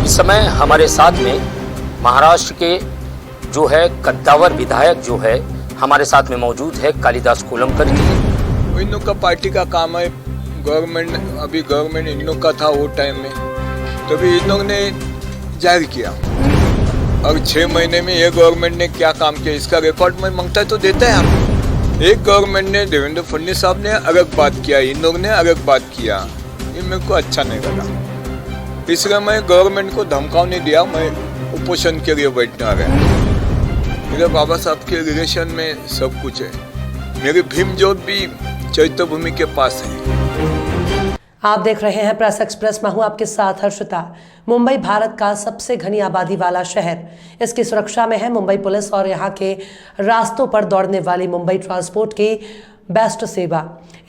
इस समय हमारे साथ में महाराष्ट्र के जो है कद्दावर विधायक जो है हमारे साथ में मौजूद है कालिदास कोलंबकर जी। इन लोग का पार्टी का काम है, गवर्नमेंट इन लोग का था वो टाइम में, तभी इन लोग ने जाहिर किया। और 6 महीने में ये गवर्नमेंट ने क्या काम किया इसका रिकॉर्ड में मांगता है तो देता है आपको। एक गवर्नमेंट ने देवेंद्र फडणवीस साहब ने अलग बात किया, इन लोग ने अलग बात किया, ये मेरे को अच्छा नहीं लगा। इसलिए मैं गवर्नमेंट को धमकाव नहीं दिया, मैं उपोषण के लिए बैठने आ गया। मेरे बाबा साहब के रिलेशन में सब कुछ है। मेरी भीम ज्योत भी चैत्य भूमि के पास है। आप देख रहे हैं प्रेस एक्सप्रेस, मैं हूं आपके साथ हर्षिता। मुंबई भारत का सबसे घनी आबादी वाला शहर, इसकी सुरक्षा में है मुंबई पुलिस और यहां के रास्तों पर दौड़ने वाली मुंबई ट्रांसपोर्ट की बेस्ट सेवा।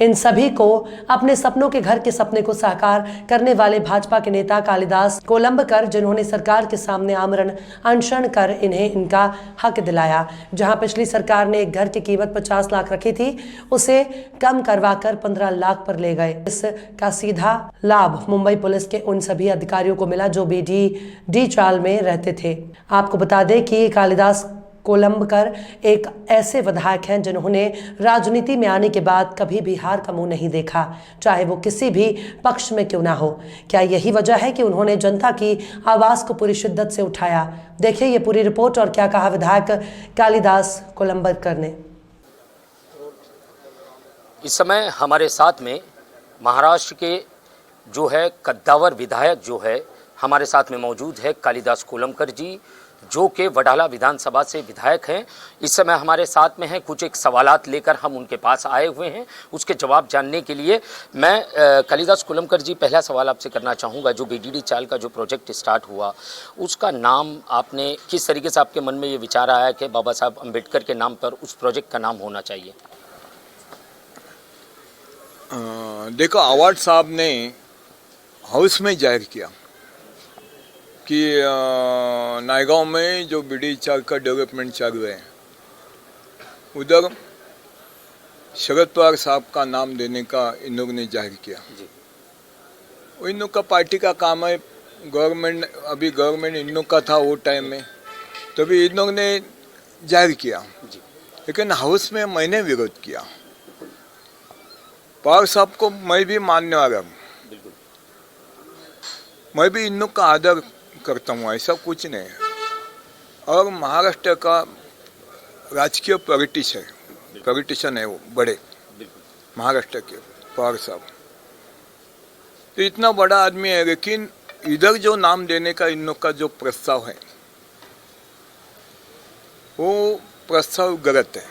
इन सभी को अपने सपनों के घर के सपने को साकार करने वाले भाजपा के नेता कालिदास कोलंबकर, जिन्होंने सरकार के सामने आमरण अनशन कर इन्हें इनका हक दिलाया। जहां पिछली सरकार ने एक घर की कीमत 50 लाख रखी थी, उसे कम करवाकर 15 लाख पर ले गए। इसका सीधा लाभ मुंबई पुलिस के उन सभी अधिकारियों को मिला जो डी चाल में रहते थे। आपको बता दें कि कालिदास कोलंबकर एक ऐसे विधायक हैं जिन्होंने राजनीति में आने के बाद कभी भी हार का मुंह नहीं देखा, चाहे वो किसी भी पक्ष में क्यों ना हो। क्या यही वजह है कि उन्होंने जनता की आवाज को पूरी शिद्दत से उठाया? देखिए ये पूरी रिपोर्ट और क्या कहा विधायक कालिदास कोलंबकर ने। इस समय हमारे साथ में महाराष्ट्र के जो है कद्दावर विधायक जो है हमारे साथ में मौजूद है कालिदास कोलंबकर जी, जो कि वडाला विधानसभा से विधायक हैं। इस समय हमारे साथ में हैं, कुछ एक सवालात लेकर हम उनके पास आए हुए हैं, उसके जवाब जानने के लिए। मैं कालिदास कोलंबकर जी, पहला सवाल आपसे करना चाहूँगा, जो बीडीडी चाल का जो प्रोजेक्ट स्टार्ट हुआ उसका नाम आपने किस तरीके से, आपके मन में ये विचार आया कि बाबा साहब अम्बेडकर के नाम पर उस प्रोजेक्ट का नाम होना चाहिए? देखो, अवार्ड साहब ने हाउस में जाहिर किया कि नायगांव में जो बीडी चाल का डेवलपमेंट चालू है उधर शरद पवार साहब का नाम देने का इन लोग ने जाहिर किया। इन लोग का पार्टी का काम है, गवर्नमेंट इन लोग का था वो टाइम में, तभी इन लोग ने जाहिर किया। लेकिन हाउस में मैंने विरोध किया। पवार साहब को मैं भी मानने वाला हूँ, मैं भी इन लोग का आदर करता हूँ, ऐसा कुछ नहीं है। और महाराष्ट्र का राजकीय पॉलिटिशियन है वो, बड़े महाराष्ट्र के पवार साहब, तो इतना बड़ा आदमी है। लेकिन इधर जो नाम देने का इन लोग का जो प्रस्ताव है वो प्रस्ताव गलत है।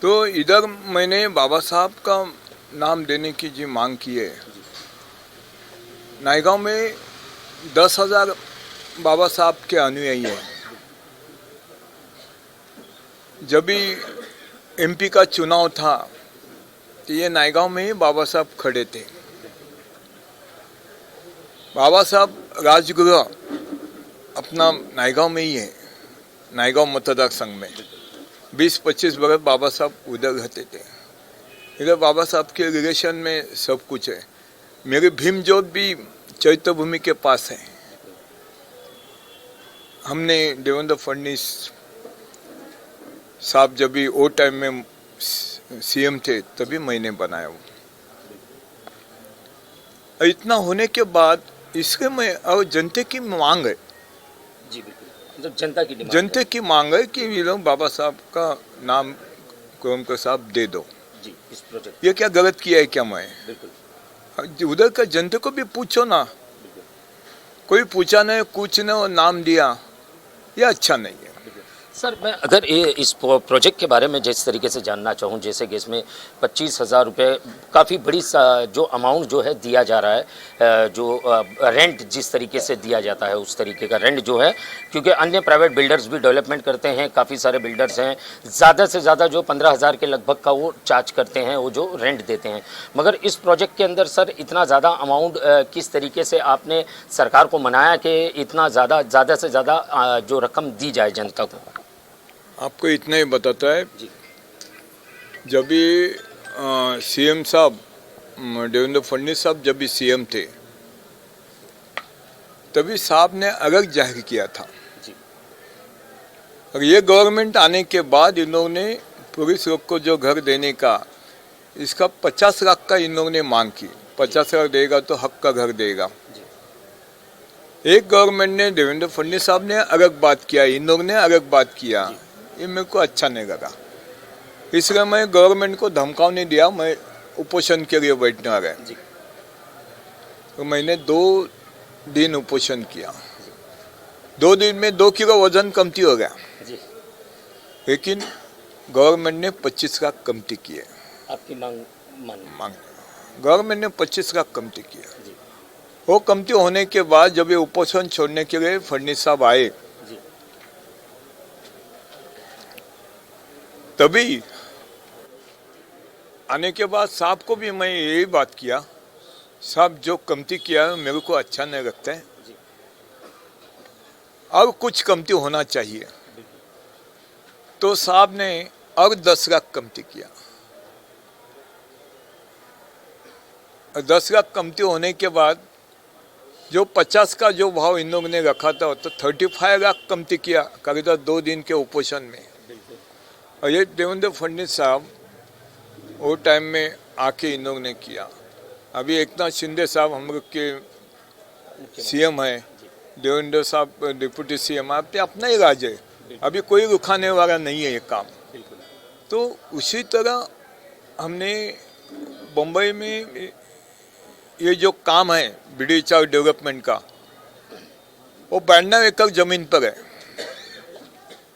तो इधर मैंने बाबा साहब का नाम देने की जी मांग की है। नायगांव में 10,000 बाबा साहब के अनुयायी हैं। जब भी एमपी का चुनाव था तो ये नायगांव में ही बाबा साहब खड़े थे। बाबा साहब राजगृह अपना नायगांव में ही है, नायगांव मतदार संघ में 20-25 बरस बाबा साहब उधर रहते थे। इधर बाबा साहब के रिलेशन में सब कुछ है। मेरी भीम ज्योत भी चैत्य भूमि के पास है। हमने देवेंद्र फडणवीस साहब जब भी वो टाइम में सीएम थे तभी मैंने बनाया वो। इतना होने के बाद इसके में और जनता की मांग है जी, बिल्कुल, मतलब जनता की मांग है कि ये लोग बाबा साहब का नाम कोलंबकर साहब दे दो जी इस प्रोजेक्ट। ये क्या गलत किया है क्या मैं? बिल्कुल, उधर का जनता को भी पूछो ना, कोई पूछा नहीं, कुछ नहीं, और नाम दिया, ये अच्छा नहीं है। सर मैं अगर इस प्रोजेक्ट के बारे में जिस तरीके से जानना चाहूँ, जैसे कि इसमें 25,000 रुपये काफ़ी बड़ी जो अमाउंट जो है दिया जा रहा है, जो रेंट जिस तरीके से दिया जाता है उस तरीके का रेंट जो है, क्योंकि अन्य प्राइवेट बिल्डर्स भी डेवलपमेंट करते हैं, काफ़ी सारे बिल्डर्स हैं, ज़्यादा से ज़्यादा जो 15,000 के लगभग का वो चार्ज करते हैं, वो जो रेंट देते हैं। मगर इस प्रोजेक्ट के अंदर सर इतना ज़्यादा अमाउंट किस तरीके से आपने सरकार को मनाया कि इतना ज़्यादा से ज़्यादा जो रकम दी जाए जनता को? आपको इतना ही बताता है जी। जब भी सीएम साहब देवेंद्र फडणवीस साहब जब भी सीएम थे तभी साहब ने अलग जाहिर किया था। जी। और ये गवर्नमेंट आने के बाद इन लोगों ने पुलिस लोग को जो घर देने का, इसका 50 लाख का इन लोगों ने मांग की। 50 लाख देगा तो हक का घर देगा। एक गवर्नमेंट ने, देवेंद्र फडणवीस साहब ने अलग बात किया, इन लोगों ने अलग बात किया। ये मेरे को अच्छा नहीं लगा, इसलिए मैं गवर्नमेंट को धमकाने दिया, मैं उपोषण के लिए बैठने आ गया। तो मैंने 2 दिन उपोषण किया। 2 दिन में 2 किलो वजन कमती हो गया, लेकिन गवर्नमेंट ने 25 लाख कमती किए। आपकी मांग गवर्नमेंट ने 25 लाख कमती किया। वो कमती होने के बाद जब ये उपोषण छोड़ने के लिए फडणवीस साहब आए, तभी आने के बाद साहब को भी मैं यही बात किया, साहब जो कमती किया है मेरे को अच्छा नहीं लगता है, और कुछ कमती होना चाहिए। तो साहब ने और 10 लाख कमती किया। 10 लाख कमती होने के बाद जो 50 का जो भाव इन लोगों ने रखा था, तो 35 लाख कमती किया करीब 2 दिन के उपोषण में। और ये देवेंद्र फडणवीस साहब वो टाइम में आके इन लोगों ने किया। अभी एकनाथ शिंदे साहब हम लोग के सीएम है, देवेंद्र साहब डिप्टी सीएम, आप अपना ही राज है, अभी कोई रुकाने वाला नहीं है ये काम। तो उसी तरह हमने बम्बई में ये जो काम है BDCR डेवलपमेंट का, वो 92 एकड़ जमीन पर है।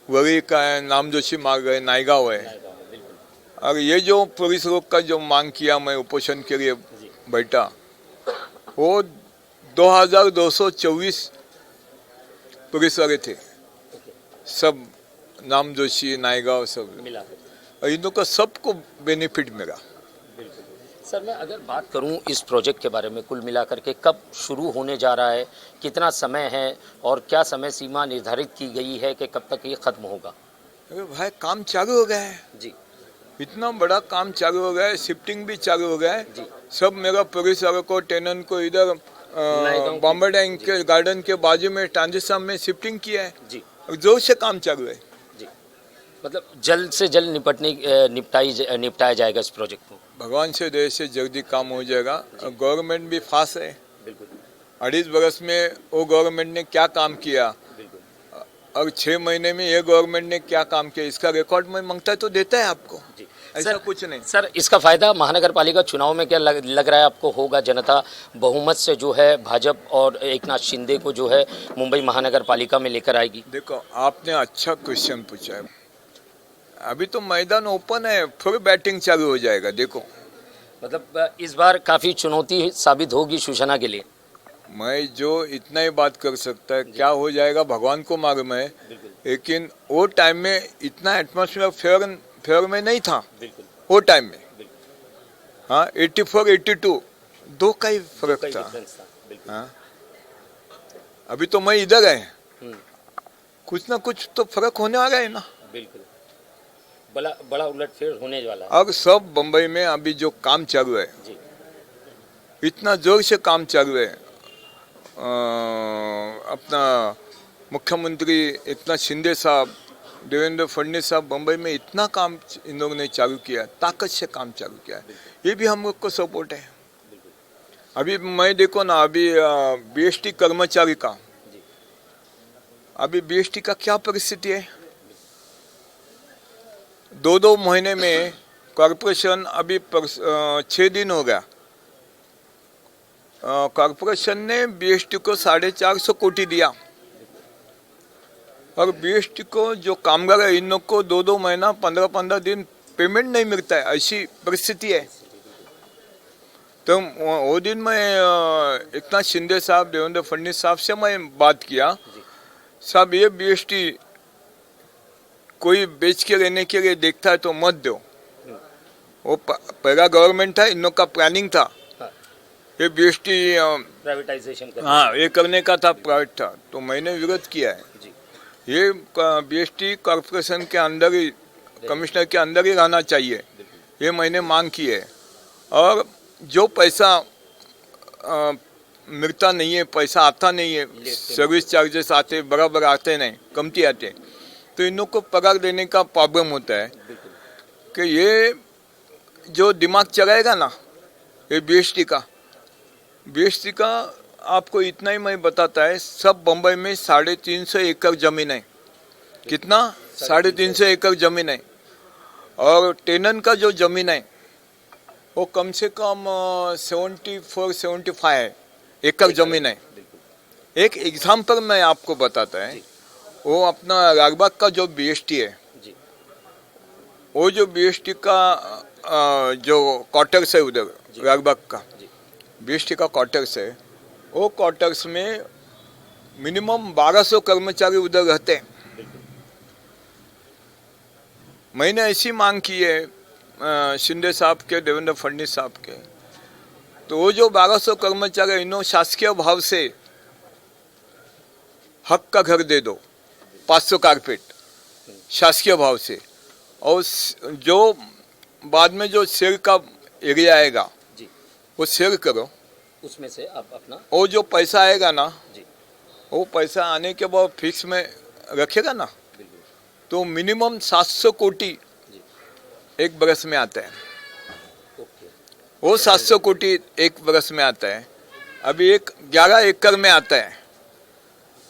वरी का है, नामजोशी मार्ग है, नायगांव है। और ये जो पुलिस लोग का जो मांग किया, मैं उपोषण के लिए बैठा, वो 2224 पुलिस वाले थे, सब नामजोशी, नायगांव सब मिला। और इन लोग का सबको बेनिफिट मिला। सर, मैं अगर बात करूं इस प्रोजेक्ट के बारे में, कुल मिलाकर के कब शुरू होने जा रहा है, कितना समय है और क्या समय सीमा निर्धारित की गई है कि कब तक ये खत्म होगा? अरे भाई, काम चालू हो गया है जी। इतना बड़ा काम चालू हो गया है, शिफ्टिंग भी चालू हो गया है। सब मेरा पुलिस वालों को, टेनन को इधर बॉम्बे टैंक के गार्डन के बाजू में ट्रांजिशन में शिफ्टिंग किया है जी। और जोर से काम चालू है। जी, मतलब जल्द से जल्द निपटाया जाएगा इस प्रोजेक्ट को। भगवान से दया से जल्दी काम हो जाएगा। गवर्नमेंट भी फास्ट है। बिल्कुल। 2.5 वर्ष में वो गवर्नमेंट ने क्या काम किया और 6 महीने में ये गवर्नमेंट ने क्या काम किया, इसका रिकॉर्ड में मांगता है तो देता है आपको। ऐसा कुछ नहीं। सर, इसका फायदा महानगर पालिका चुनाव में क्या लग रहा है आपको होगा? जनता बहुमत से जो है भाजपा और एकनाथ शिंदे को जो है मुंबई महानगर पालिका में लेकर आएगी। देखो, आपने अच्छा क्वेश्चन पूछा है। अभी तो मैदान ओपन है, फिर बैटिंग चालू हो जाएगा। देखो, मतलब इस बार काफी चुनौती साबित होगी शिवसेना के लिए। मैं जो इतना ही बात कर सकता है, क्या हो जाएगा भगवान को मालूम है, लेकिन वो टाइम में इतना एटमॉस्फेयर फेयर में नहीं था। वो टाइम में हाँ 84-82 2 का ही फर्क था। हाँ, अभी तो मैं इधर है, कुछ ना कुछ तो फर्क होने वाला है ना। बिल्कुल, बड़ा उलटफेर होने वाला है। अब सब बम्बई में अभी जो काम चालू है, इतना जोर से काम चालू है। अपना मुख्यमंत्री एकनाथ शिंदे साहब, देवेंद्र फडणवीस साहब बम्बई में इतना काम इन लोगों ने चालू किया, ताकत से काम चालू किया है। ये भी हम लोग को सपोर्ट है। अभी मैं देखो ना, अभी BST कर्मचारी का, अभी BST का क्या परिस्थिति है। 2 महीने में कॉरपोरेशन, अभी 6 दिन हो गया, कॉरपोरेशन ने BST को 450 कोटी दिया और BST को जो कामगार है इन लोग को 2 महीना 15 दिन पेमेंट नहीं मिलता है, ऐसी परिस्थिति है। तो वो दिन मैं एकनाथ शिंदे साहब, देवेंद्र फडणवीस साहब से मैं बात किया, साहब ये BST कोई बेच के लेने के लिए देखता है तो मत दो। वो पहला गवर्नमेंट था, इन लोग का प्लानिंग था ये BST प्राइवेटाइजेशन करना। हाँ, ये करने का था, प्राइवेट था, तो मैंने विरोध किया है। ये BST कॉर्पोरेशन के अंदर ही, कमिश्नर के अंदर ही रहना चाहिए, ये मैंने मांग की है। और जो पैसा मिलता नहीं है, पैसा आता नहीं है, सर्विस चार्जेस आते बराबर आते नहीं, कमती आते, तो इन लोग को पगार देने का प्रॉब्लम होता है कि ये जो दिमाग चलाएगा ना, ये बीएसटी का आपको इतना ही मैं बताता है, सब बम्बई में 350 एकड़ जमीन है। कितना? 350 एकड़ जमीन है। और टेनन का जो जमीन है वो कम से कम 74-75 एकड़ जमीन है। एक एग्जाम्पल मैं आपको बताता है, वो अपना रागबाग का जो बीएसटी है, वो जो बीएसटी का जो क्वार्टर्स है उधर रागबाग का बीएसटी का क्वार्टर्स है, वो क्वार्टर्स में मिनिमम 1200 कर्मचारी उधर रहते हैं। मैंने ऐसी मांग की है शिंदे साहब के, देवेंद्र फडणवीस साहब के, तो वो जो 1200 कर्मचारी इन्हों शासकीय भाव से हक का घर दे दो, 500 कारपेट शासकीय भाव से, और जो बाद में जो शेयर का एरिया आएगा वो शेयर करो, उसमें से आप अपना वो जो पैसा आएगा ना, वो पैसा आने के बाद फिक्स में रखेगा ना, तो मिनिमम 700 कोटी एक बरस में आता है। वो 700 कोटी एक बरस में आता है। अभी 11 एकड़ में आता है।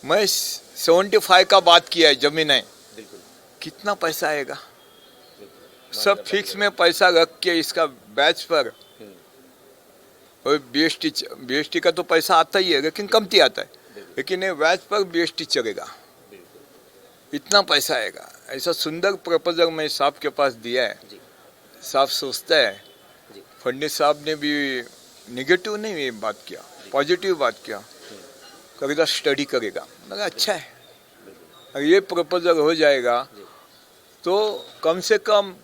मैं 75 का बात किया है, जमीन है, कितना पैसा आएगा? सब फिक्स में पैसा रख के इसका बैच पर, और बीएसटी का तो पैसा आता ही है लेकिन कमती आता है, लेकिन ये बैच पर बीएसटी चलेगा, इतना पैसा आएगा। ऐसा सुंदर प्रपोजल मैं साहब के पास दिया है। साहब सोचता है, फडणवीस साहब ने भी नेगेटिव नहीं बात किया, पॉजिटिव बात किया, करेगा, स्टडी करेगा। मगर अच्छा है, अगर ये प्रपोजल हो जाएगा तो कम से कम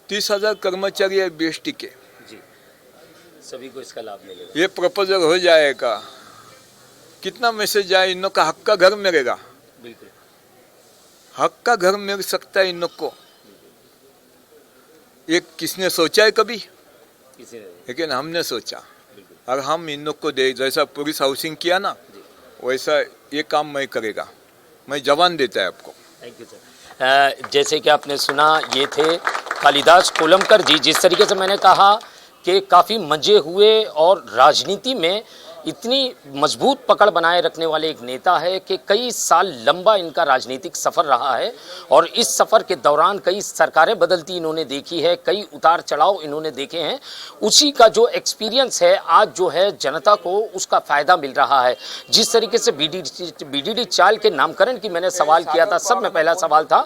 30,000 कर्मचारी है बीएसटी के, सभी को इसका लाभ मिलेगा। ये प्रपोजल हो जाएगा, कितना मैसेज आए, इन लोग का हक का घर मिलेगा। बिल्कुल, हक का घर मिल सकता है इन लोग को। ये किसने सोचा है कभी? किसी ने, लेकिन हमने सोचा, और हम इन लोग को दे, जैसा पुलिस हाउसिंग किया ना, वैसा ये काम मैं करेगा, मैं जवान देता है आपको। Thank you sir. जैसे कि आपने सुना, ये थे कालिदास कोलंबकर जी। जिस तरीके से मैंने कहा कि काफ़ी मंजे हुए और राजनीति में इतनी मजबूत पकड़ बनाए रखने वाले एक नेता है कि कई साल लंबा इनका राजनीतिक सफ़र रहा है, और इस सफ़र के दौरान कई सरकारें बदलती इन्होंने देखी है, कई उतार चढ़ाव इन्होंने देखे हैं। उसी का जो एक्सपीरियंस है आज जो है जनता को उसका फ़ायदा मिल रहा है। जिस तरीके से बीडीडी चाल के नामकरण की मैंने सवाल किया था, सब में पहला सवाल था,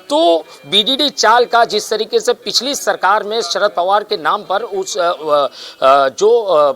तो बीडीडी चाल का जिस तरीके से पिछली सरकार में शरद पवार के नाम पर उस जो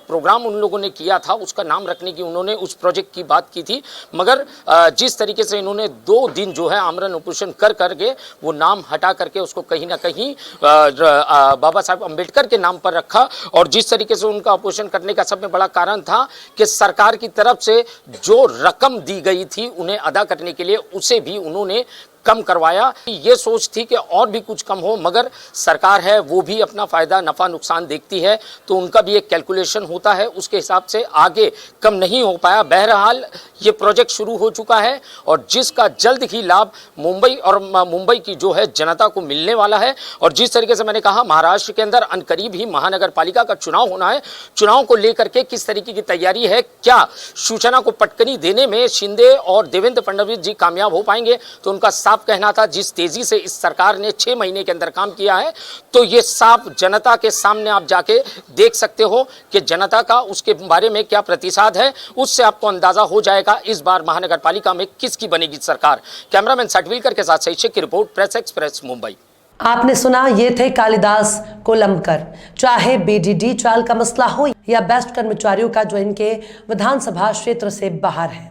प्रोग्राम उन लोगों ने किया था उसका नाम रखने की उन्होंने उस प्रोजेक्ट की बात की थी, मगर जिस तरीके से इन्होंने 2 दिन जो है आमरण उपोषण कर करके वो नाम हटा करके उसको कहीं ना कहीं बाबा साहब अम्बेडकर के नाम पर रखा, और जिस तरीके से उनका उपोषण करने का सब में बड़ा कारण था कि सरकार की तरफ से जो रकम दी गई थी उन्हें अदा करने के लिए, उसे भी उन्होंने कम करवाया। ये सोच थी कि और भी कुछ कम हो, मगर सरकार है वो भी अपना फ़ायदा नफ़ा नुकसान देखती है, तो उनका भी एक कैलकुलेशन होता है, उसके हिसाब से आगे कम नहीं हो पाया। बहरहाल ये प्रोजेक्ट शुरू हो चुका है और जिसका जल्द ही लाभ मुंबई और मुंबई की जो है जनता को मिलने वाला है। और जिस तरीके से मैंने कहा, महाराष्ट्र के अंदर अनकरीब ही महानगर पालिका का चुनाव होना है। चुनाव को लेकर के किस तरीके की तैयारी है, क्या सूचना को पटकनी देने में शिंदे और देवेंद्र फडणवीस जी कामयाब हो पाएंगे, तो उनका साफ कहना था जिस तेजी से इस सरकार ने 6 महीने के अंदर काम किया है, तो ये साफ जनता के सामने आप जाके देख सकते हो कि जनता का उसके बारे में क्या प्रतिसाद है, उससे आपको अंदाजा हो जाएगा इस बार महानगर पालिका में किसकी बनेगी सरकार। कैमरामैन सटविलकर के साथ सहीशेख की रिपोर्ट, प्रेस एक्सप्रेस, मुंबई। आपने सुना, ये थे कालिदास कोलंबकर। चाहे बीडीडी चाल का मसला हो या बेस्ट कर्मचारियों का जो इनके विधानसभा क्षेत्र से बाहर है,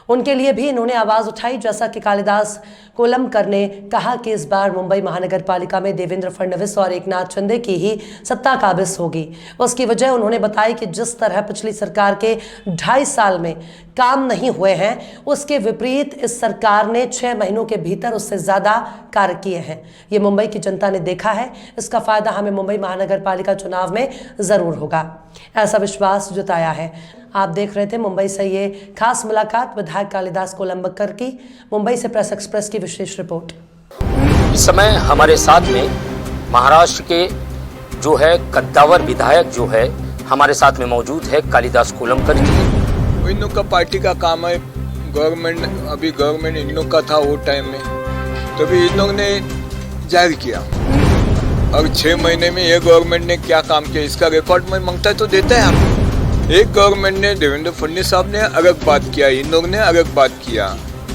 उनके लिए भी इन्होंने आवाज उठाई। जैसा कि कालिदास कोलंबकर ने कहा कि इस बार मुंबई महानगर पालिका में देवेंद्र फडणवीस और एकनाथ शिंदे की ही सत्ता काबिज होगी। उसकी वजह उन्होंने बताई कि जिस तरह पिछली सरकार के 2.5 साल में काम नहीं हुए हैं, उसके विपरीत इस सरकार ने 6 महीनों के भीतर उससे ज्यादा कार्य किए हैं। ये मुंबई की जनता ने देखा है, इसका फायदा हमें मुंबई महानगर पालिका चुनाव में जरूर होगा, ऐसा विश्वास जताया है। आप देख रहे थे मुंबई से ये खास मुलाकात विधायक कालिदास कोलंबकर की। मुंबई से प्रेस एक्सप्रेस की विशेष रिपोर्ट। इस समय हमारे साथ में महाराष्ट्र के जो है कद्दावर विधायक जो है हमारे साथ में मौजूद है कालिदास कोलंबकर जी। इन लोग का पार्टी का काम है, गवर्नमेंट इन लोग का था वो टाइम में, तभी इन लोग ने जाहिर किया। और 6 महीने में ये गवर्नमेंट ने क्या काम किया इसका रिकॉर्ड में मांगता है तो देता है आपको। एक गवर्नमेंट ने देवेंद्र फडणवीस साहब ने अलग बात किया, इन लोग ने अलग बात किया,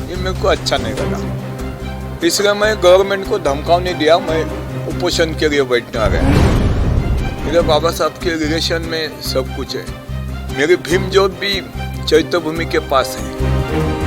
ये मेरे को अच्छा नहीं लगा। इसलिए मैं गवर्नमेंट को धमकाव नहीं दिया, मैं उपोषण के लिए बैठने आ गया। मेरे बाबा साहब के रिलेशन में सब कुछ है। मेरी भीम जोत भी चैत्य भूमि के पास है।